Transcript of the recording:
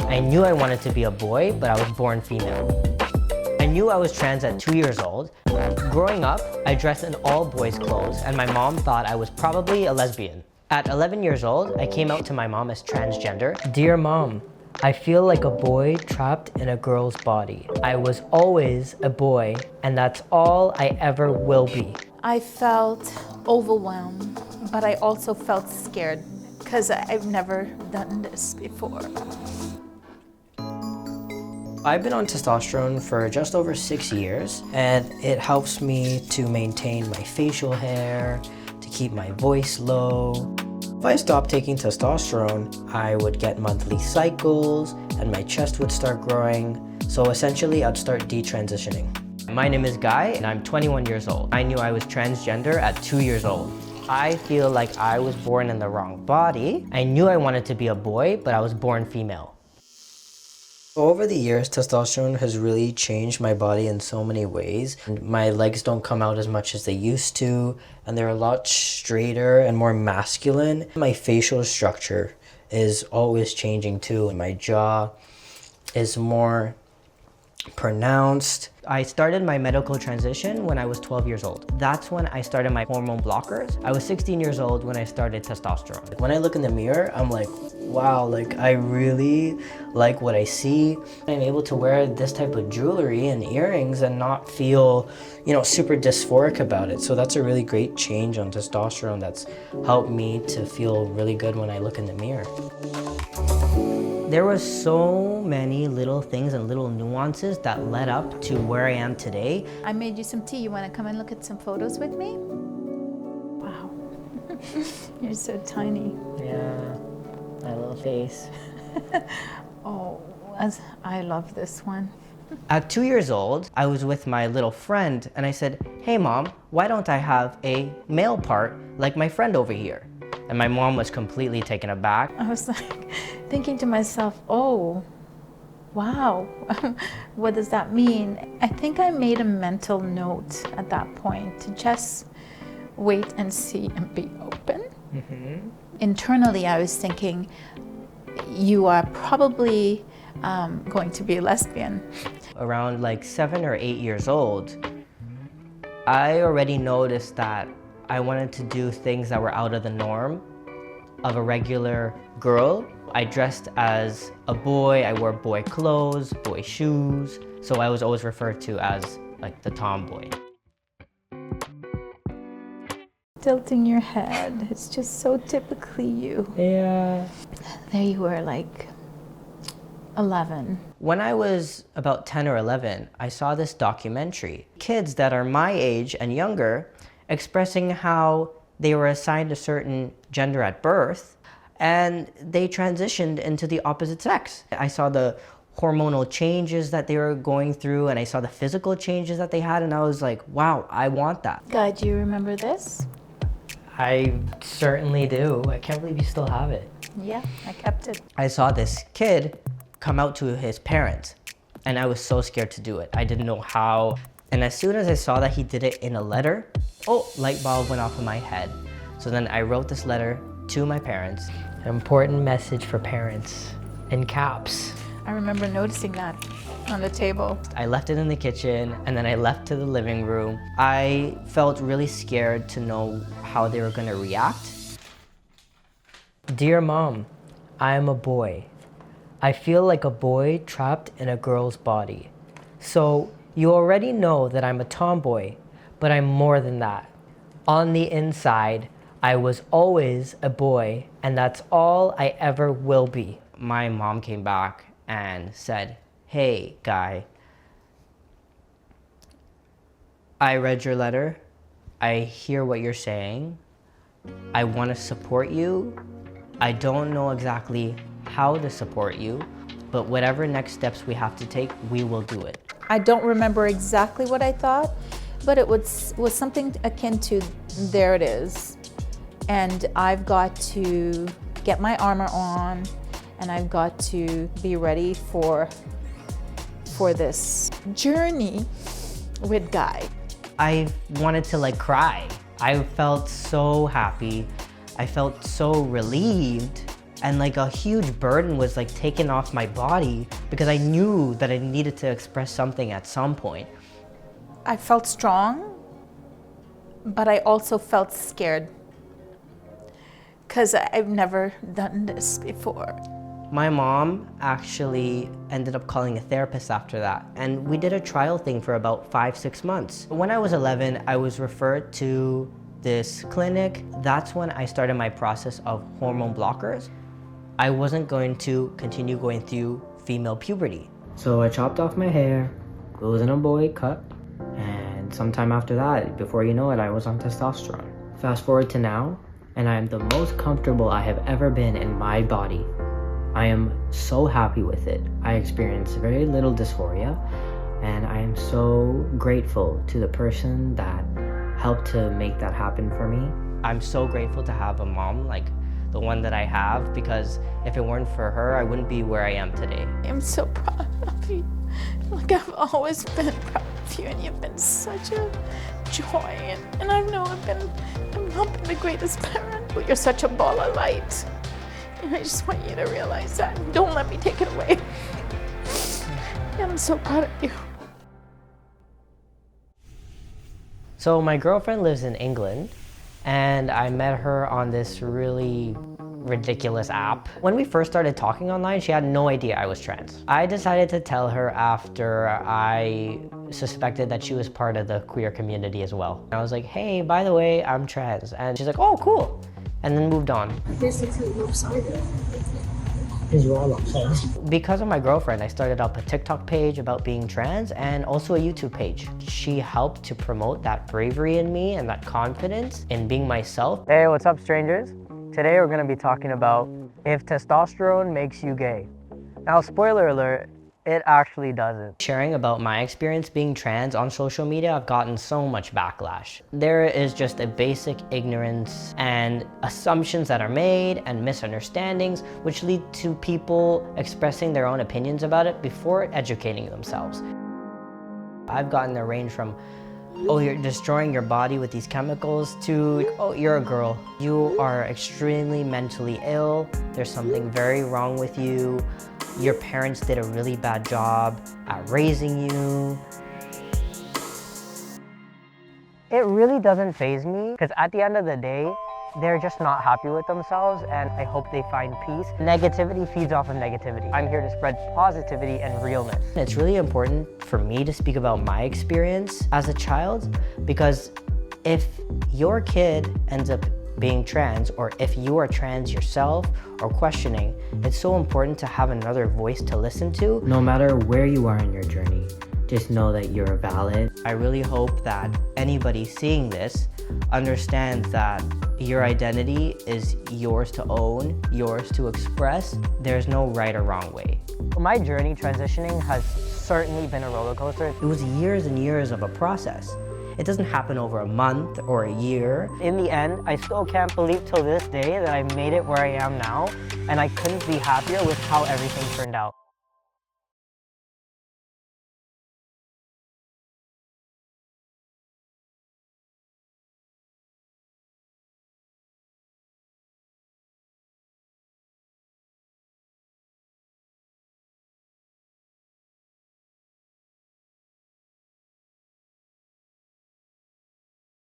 I knew I wanted to be a boy, but I was born female. I knew I was trans at 2 years old. Growing up, I dressed in all boys' clothes, and my mom thought I was probably a lesbian. At 11 years old, I came out to my mom as transgender. Dear Mom, I feel like a boy trapped in a girl's body. I was always a boy, and that's all I ever will be. I felt overwhelmed, but I also felt scared because I've never done this before. I've been on testosterone for just over 6 years, and it helps me to maintain my facial hair, to keep my voice low. If I stopped taking testosterone, I would get monthly cycles and my chest would start growing. So essentially, I'd start detransitioning. My name is Guy and I'm 21 years old. I knew I was transgender at 2 years old. I feel like I was born in the wrong body. I knew I wanted to be a boy, but I was born female. Over the years, testosterone has really changed my body in so many ways. My legs don't come out as much as they used to, and they're a lot straighter and more masculine. My facial structure is always changing too. My jaw is more pronounced. I started my medical transition when I was 12 years old. That's when I started my hormone blockers. I was 16 years old when I started testosterone. When I look in the mirror, I'm like, wow, like I really like what I see. I'm able to wear this type of jewelry and earrings and not feel, super dysphoric about it. So that's a really great change on testosterone that's helped me to feel really good when I look in the mirror. There were so many little things and little nuances that led up to where I am today. I made you some tea. You want to come and look at some photos with me? Wow, you're so tiny. Yeah, my little face. Oh, I love this one. At 2 years old, I was with my little friend and I said, hey Mom, why don't I have a male part like my friend over here? And my mom was completely taken aback. I was like thinking to myself, oh, wow, what does that mean? I think I made a mental note at that point to just wait and see and be open. Mm-hmm. Internally, I was thinking, you are probably going to be a lesbian. Around like 7 or 8 years old, I already noticed that I wanted to do things that were out of the norm of a regular girl. I dressed as a boy, I wore boy clothes, boy shoes, so I was always referred to as like the tomboy. Tilting your head, it's just so typically you. Yeah. There you were, like 11. When I was about 10 or 11, I saw this documentary. Kids that are my age and younger expressing how they were assigned a certain gender at birth and they transitioned into the opposite sex. I saw the hormonal changes that they were going through and I saw the physical changes that they had and I was like, wow, I want that. Guy, do you remember this? I certainly do. I can't believe you still have it. Yeah, I kept it. I saw this kid come out to his parents and I was so scared to do it. I didn't know how. And as soon as I saw that he did it in a letter, light bulb went off in my head. So then I wrote this letter to my parents. An important message for parents, in caps. I remember noticing that on the table. I left it in the kitchen and then I left to the living room. I felt really scared to know how they were gonna react. Dear Mom, I am a boy. I feel like a boy trapped in a girl's body. So you already know that I'm a tomboy, but I'm more than that. On the inside, I was always a boy, and that's all I ever will be. My mom came back and said, hey, Guy, I read your letter. I hear what you're saying. I want to support you. I don't know exactly how to support you, but whatever next steps we have to take, we will do it. I don't remember exactly what I thought, but it was something akin to, there it is. And I've got to get my armor on and I've got to be ready for this journey with Guy. I wanted to cry. I felt so happy. I felt so relieved And like a huge burden was like taken off my body because I knew that I needed to express something at some point. I felt strong, but I also felt scared because I've never done this before. My mom actually ended up calling a therapist after that, and we did a trial thing for about 5-6 months. When I was 11, I was referred to this clinic. That's when I started my process of hormone blockers. I wasn't going to continue going through female puberty. So I chopped off my hair, it was in a boy cut, and sometime after that, before you know it, I was on testosterone. Fast forward to now, and I am the most comfortable I have ever been in my body. I am so happy with it. I experience very little dysphoria, and I am so grateful to the person that helped to make that happen for me. I'm so grateful to have a mom like the one that I have, because if it weren't for her, I wouldn't be where I am today. I'm so proud of you. Like, I've always been proud of you, and you've been such a joy. And I know I've not been the greatest parent, but you're such a ball of light. And I just want you to realize that. Don't let me take it away. I'm so proud of you. So my girlfriend lives in England, and I met her on this really ridiculous app. When we first started talking online, she had no idea I was trans. I decided to tell her after I suspected that she was part of the queer community as well. I was like, hey, by the way, I'm trans. And she's like, oh, cool. And then moved on. Because of my girlfriend, I started up a TikTok page about being trans and also a YouTube page. She helped to promote that bravery in me and that confidence in being myself. Hey, what's up, strangers? Today we're going to be talking about if testosterone makes you gay. Now, spoiler alert, it actually doesn't. Sharing about my experience being trans on social media, I've gotten so much backlash. There is just a basic ignorance and assumptions that are made and misunderstandings, which lead to people expressing their own opinions about it before educating themselves. I've gotten a range from, oh, you're destroying your body with these chemicals, to, oh, you're a girl. You are extremely mentally ill. There's something very wrong with you. Your parents did a really bad job at raising you. It really doesn't faze me, because at the end of the day, they're just not happy with themselves, and I hope they find peace. Negativity feeds off of negativity. I'm here to spread positivity and realness. It's really important for me to speak about my experience as a child, because if your kid ends up being trans, or if you are trans yourself or questioning, it's so important to have another voice to listen to. No matter where you are in your journey, just know that you're valid. I really hope that anybody seeing this understands that your identity is yours to own, yours to express. There's no right or wrong way. My journey transitioning has certainly been a roller coaster. It was years and years of a process. It doesn't happen over a month or a year. In the end, I still can't believe till this day that I made it where I am now, and I couldn't be happier with how everything turned out.